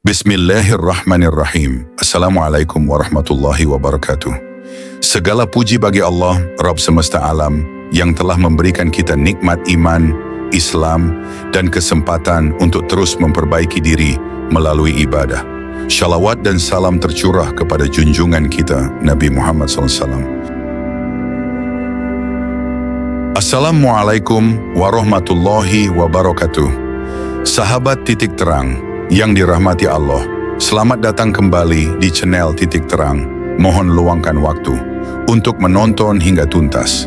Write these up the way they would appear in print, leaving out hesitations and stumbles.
Bismillahirrahmanirrahim. Assalamualaikum warahmatullahi wabarakatuh. Segala puji bagi Allah, Rabb semesta alam, yang telah memberikan kita nikmat iman, Islam, dan kesempatan untuk terus memperbaiki diri melalui ibadah. Shalawat dan salam tercurah kepada junjungan kita, Nabi Muhammad SAW. Assalamualaikum warahmatullahi wabarakatuh. Sahabat Titik Terang yang dirahmati Allah, selamat datang kembali di channel Titik Terang. Mohon luangkan waktu untuk menonton hingga tuntas,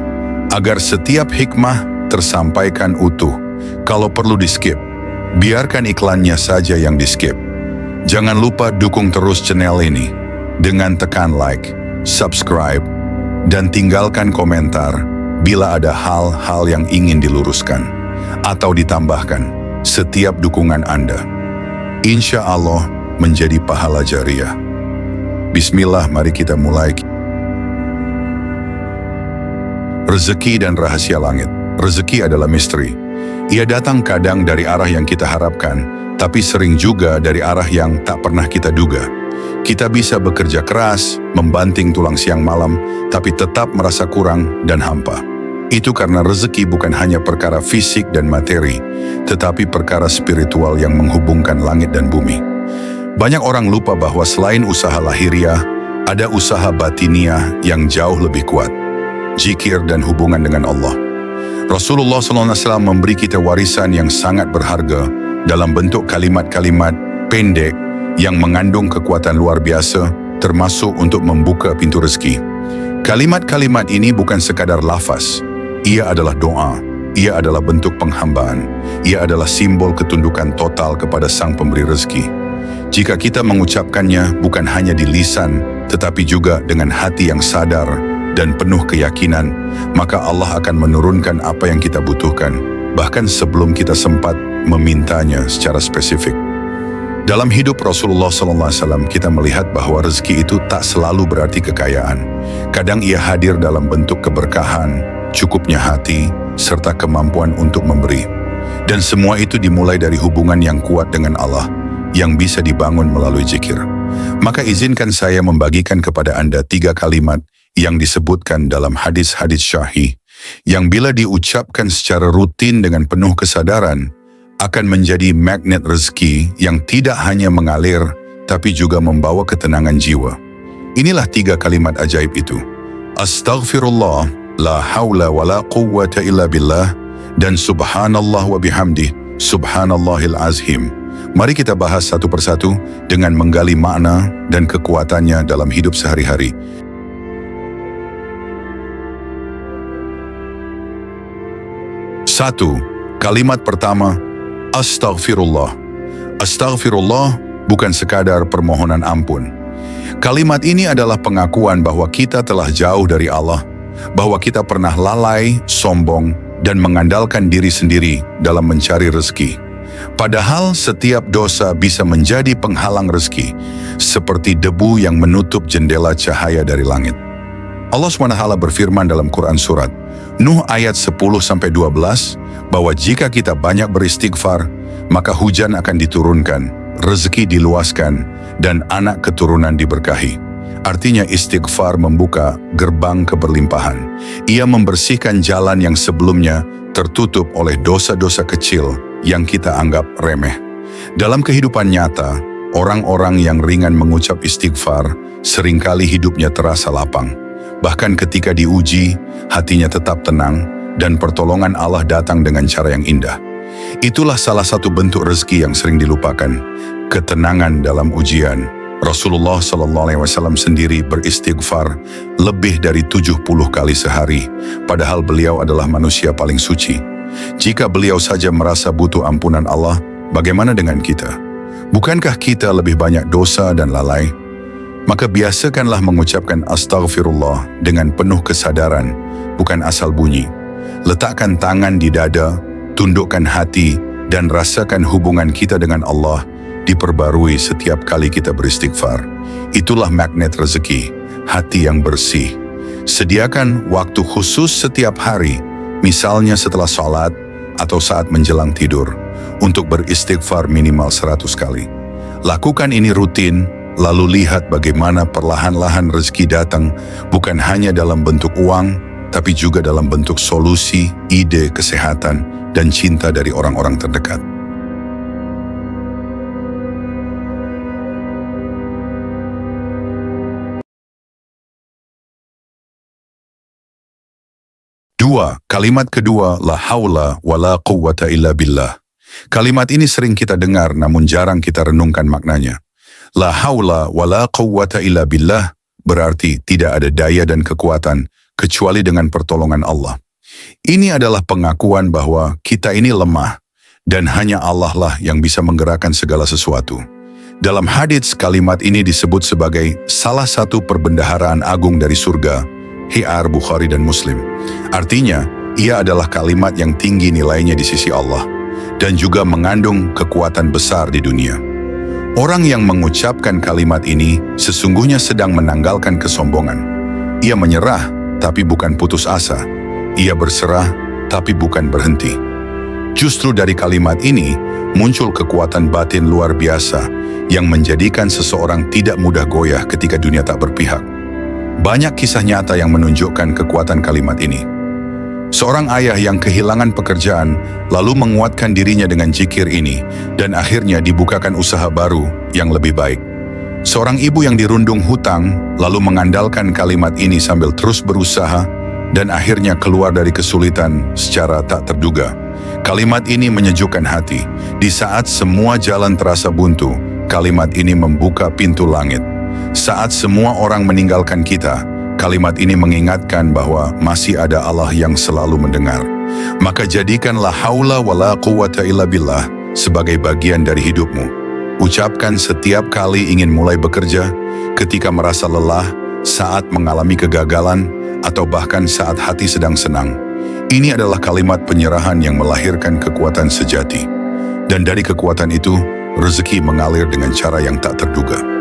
agar setiap hikmah tersampaikan utuh. Kalau perlu di-skip, biarkan iklannya saja yang di-skip. Jangan lupa dukung terus channel ini dengan tekan like, subscribe, dan tinggalkan komentar bila ada hal-hal yang ingin diluruskan atau ditambahkan. Setiap dukungan Anda, insya Allah menjadi pahala jariah. Bismillah, mari kita mulai. Rezeki dan rahasia langit. Rezeki adalah misteri. Ia datang kadang dari arah yang kita harapkan, tapi sering juga dari arah yang tak pernah kita duga. Kita bisa bekerja keras, membanting tulang siang malam, tapi tetap merasa kurang dan hampa. Itu karena rezeki bukan hanya perkara fisik dan materi, tetapi perkara spiritual yang menghubungkan langit dan bumi. Banyak orang lupa bahwa selain usaha lahiriah, ada usaha batiniah yang jauh lebih kuat, zikir dan hubungan dengan Allah. Rasulullah SAW memberi kita warisan yang sangat berharga dalam bentuk kalimat-kalimat pendek yang mengandung kekuatan luar biasa, termasuk untuk membuka pintu rezeki. Kalimat-kalimat ini bukan sekadar lafaz. Ia adalah doa, ia adalah bentuk penghambaan, ia adalah simbol ketundukan total kepada Sang Pemberi rezeki. Jika kita mengucapkannya bukan hanya di lisan, tetapi juga dengan hati yang sadar dan penuh keyakinan, maka Allah akan menurunkan apa yang kita butuhkan, bahkan sebelum kita sempat memintanya secara spesifik. Dalam hidup Rasulullah SAW, kita melihat bahwa rezeki itu tak selalu berarti kekayaan. Kadang ia hadir dalam bentuk keberkahan, cukupnya hati, serta kemampuan untuk memberi. Dan semua itu dimulai dari hubungan yang kuat dengan Allah, yang bisa dibangun melalui zikir. Maka izinkan saya membagikan kepada Anda 3 kalimat yang disebutkan dalam hadis-hadis syahih, yang bila diucapkan secara rutin dengan penuh kesadaran, akan menjadi magnet rezeki yang tidak hanya mengalir, tapi juga membawa ketenangan jiwa. Inilah 3 kalimat ajaib itu. Astaghfirullah, la haula wa la quwwata illa billah, dan subhanallah wa bihamdih, subhanallahil azim. Mari kita bahas satu persatu dengan menggali makna dan kekuatannya dalam hidup sehari-hari. Satu, kalimat pertama, astaghfirullah. Astaghfirullah bukan sekadar permohonan ampun. Kalimat ini adalah pengakuan bahwa kita telah jauh dari Allah, bahwa kita pernah lalai, sombong, dan mengandalkan diri sendiri dalam mencari rezeki. Padahal setiap dosa bisa menjadi penghalang rezeki, seperti debu yang menutup jendela cahaya dari langit. Allah SWT berfirman dalam Quran Surat Nuh ayat 10-12, bahwa jika kita banyak beristighfar, maka hujan akan diturunkan, rezeki diluaskan, dan anak keturunan diberkahi. Artinya istighfar membuka gerbang keberlimpahan. Ia membersihkan jalan yang sebelumnya tertutup oleh dosa-dosa kecil yang kita anggap remeh. Dalam kehidupan nyata, orang-orang yang ringan mengucap istighfar seringkali hidupnya terasa lapang. Bahkan ketika diuji, hatinya tetap tenang dan pertolongan Allah datang dengan cara yang indah. Itulah salah satu bentuk rezeki yang sering dilupakan, ketenangan dalam ujian. Rasulullah SAW sendiri beristighfar lebih dari 70 kali sehari, padahal beliau adalah manusia paling suci. Jika beliau saja merasa butuh ampunan Allah, bagaimana dengan kita? Bukankah kita lebih banyak dosa dan lalai? Maka biasakanlah mengucapkan astaghfirullah dengan penuh kesadaran, bukan asal bunyi. Letakkan tangan di dada, tundukkan hati, dan rasakan hubungan kita dengan Allah diperbarui setiap kali kita beristighfar. Itulah magnet rezeki, hati yang bersih. Sediakan waktu khusus setiap hari, misalnya setelah sholat atau saat menjelang tidur, untuk beristighfar minimal 100 kali. Lakukan ini rutin, lalu lihat bagaimana perlahan-lahan rezeki datang, bukan hanya dalam bentuk uang, tapi juga dalam bentuk solusi, ide, kesehatan, dan cinta dari orang-orang terdekat. Dua, kalimat kedua, la haula wa la quwwata illa billah. Kalimat ini sering kita dengar namun jarang kita renungkan maknanya. La haula wa la quwwata illa billah berarti tidak ada daya dan kekuatan kecuali dengan pertolongan Allah. Ini adalah pengakuan bahwa kita ini lemah dan hanya Allah lah yang bisa menggerakkan segala sesuatu. Dalam hadits kalimat ini disebut sebagai salah satu perbendaharaan agung dari surga, Hi'ar Bukhari dan Muslim. Artinya, ia adalah kalimat yang tinggi nilainya di sisi Allah dan juga mengandung kekuatan besar di dunia. Orang yang mengucapkan kalimat ini sesungguhnya sedang menanggalkan kesombongan. Ia menyerah, tapi bukan putus asa. Ia berserah, tapi bukan berhenti. Justru dari kalimat ini muncul kekuatan batin luar biasa yang menjadikan seseorang tidak mudah goyah ketika dunia tak berpihak. Banyak kisah nyata yang menunjukkan kekuatan kalimat ini. Seorang ayah yang kehilangan pekerjaan lalu menguatkan dirinya dengan zikir ini dan akhirnya dibukakan usaha baru yang lebih baik. Seorang ibu yang dirundung hutang lalu mengandalkan kalimat ini sambil terus berusaha dan akhirnya keluar dari kesulitan secara tak terduga. Kalimat ini menyejukkan hati. Di saat semua jalan terasa buntu, kalimat ini membuka pintu langit. Saat semua orang meninggalkan kita, kalimat ini mengingatkan bahwa masih ada Allah yang selalu mendengar. Maka jadikanlah haula wala quwwata illa billah sebagai bagian dari hidupmu. Ucapkan setiap kali ingin mulai bekerja, ketika merasa lelah, saat mengalami kegagalan, atau bahkan saat hati sedang senang. Ini adalah kalimat penyerahan yang melahirkan kekuatan sejati. Dan dari kekuatan itu, rezeki mengalir dengan cara yang tak terduga.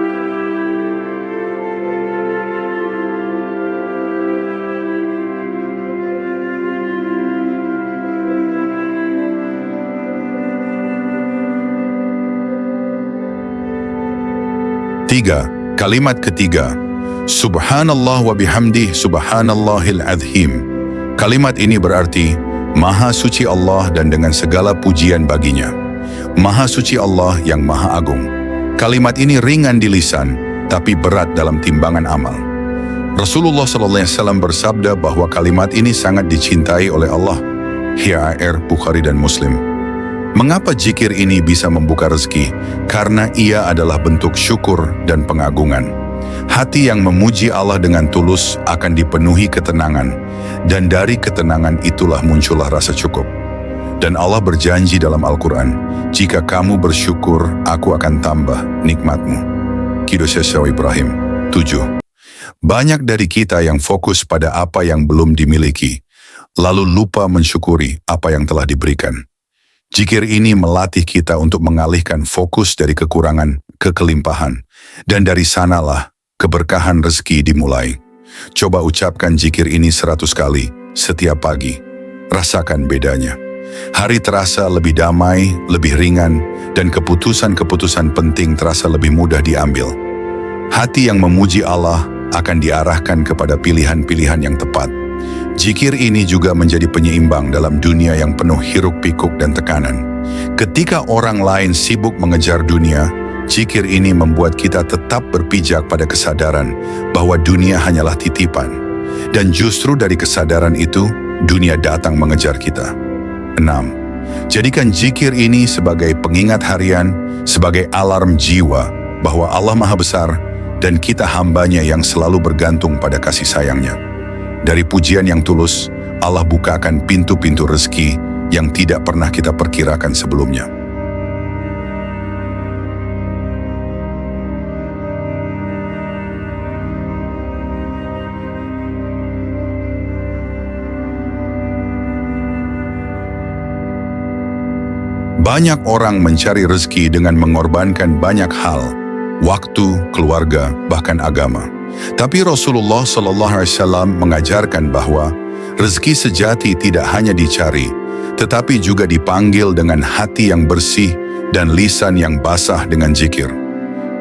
Tiga, kalimat ketiga, Subhanallah wa bihamdih subhanallahil azim. Kalimat ini berarti, Maha suci Allah dan dengan segala pujian baginya. Maha suci Allah yang Maha Agung. Kalimat ini ringan di lisan, tapi berat dalam timbangan amal. Rasulullah SAW bersabda bahwa kalimat ini sangat dicintai oleh Allah. Hi'ar Bukhari dan Muslim. Mengapa zikir ini bisa membuka rezeki? Karena ia adalah bentuk syukur dan pengagungan. Hati yang memuji Allah dengan tulus akan dipenuhi ketenangan, dan dari ketenangan itulah muncullah rasa cukup. Dan Allah berjanji dalam Al-Quran, jika kamu bersyukur, aku akan tambah nikmatmu. Qidus Ibrahim 7. Banyak dari kita yang fokus pada apa yang belum dimiliki, lalu lupa mensyukuri apa yang telah diberikan. Zikir ini melatih kita untuk mengalihkan fokus dari kekurangan ke kelimpahan, dan dari sanalah keberkahan rezeki dimulai. Coba ucapkan zikir ini 100 kali setiap pagi. Rasakan bedanya. Hari terasa lebih damai, lebih ringan, dan keputusan-keputusan penting terasa lebih mudah diambil. Hati yang memuji Allah akan diarahkan kepada pilihan-pilihan yang tepat. Zikir ini juga menjadi penyeimbang dalam dunia yang penuh hiruk-pikuk dan tekanan. Ketika orang lain sibuk mengejar dunia, zikir ini membuat kita tetap berpijak pada kesadaran bahwa dunia hanyalah titipan. Dan justru dari kesadaran itu, dunia datang mengejar kita. 6. Jadikan zikir ini sebagai pengingat harian, sebagai alarm jiwa bahwa Allah Maha Besar dan kita hambanya yang selalu bergantung pada kasih sayangnya. Dari pujian yang tulus, Allah bukakan pintu-pintu rezeki yang tidak pernah kita perkirakan sebelumnya. Banyak orang mencari rezeki dengan mengorbankan banyak hal, waktu, keluarga, bahkan agama. Tapi Rasulullah SAW mengajarkan bahwa rezeki sejati tidak hanya dicari, tetapi juga dipanggil dengan hati yang bersih dan lisan yang basah dengan zikir.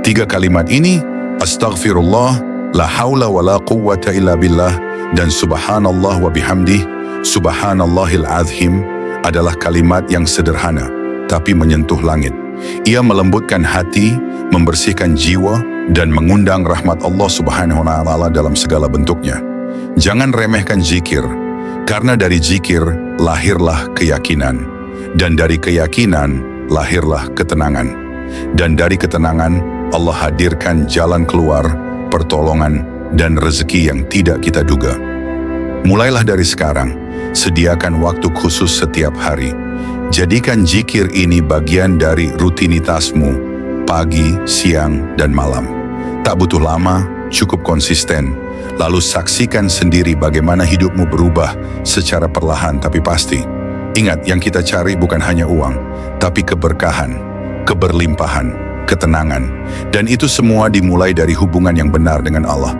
3 kalimat ini, Astaghfirullah, la haula wa la quwwata illa billah, dan subhanallah wa bihamdih, subhanallahil azim, adalah kalimat yang sederhana, tapi menyentuh langit. Ia melembutkan hati, membersihkan jiwa, dan mengundang rahmat Allah Subhanahu wa Ta'ala dalam segala bentuknya. Jangan remehkan zikir, karena dari zikir lahirlah keyakinan, dan dari keyakinan lahirlah ketenangan, dan dari ketenangan Allah hadirkan jalan keluar, pertolongan, dan rezeki yang tidak kita duga. Mulailah dari sekarang, sediakan waktu khusus setiap hari. Jadikan zikir ini bagian dari rutinitasmu, pagi, siang, dan malam. Tak butuh lama, cukup konsisten. Lalu saksikan sendiri bagaimana hidupmu berubah secara perlahan tapi pasti. Ingat, yang kita cari bukan hanya uang, tapi keberkahan, keberlimpahan, ketenangan. Dan itu semua dimulai dari hubungan yang benar dengan Allah.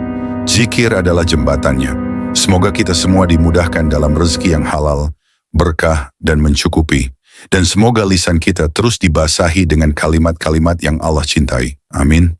Zikir adalah jembatannya. Semoga kita semua dimudahkan dalam rezeki yang halal, berkah, dan mencukupi. Dan semoga lisan kita terus dibasahi dengan kalimat-kalimat yang Allah cintai. Amin.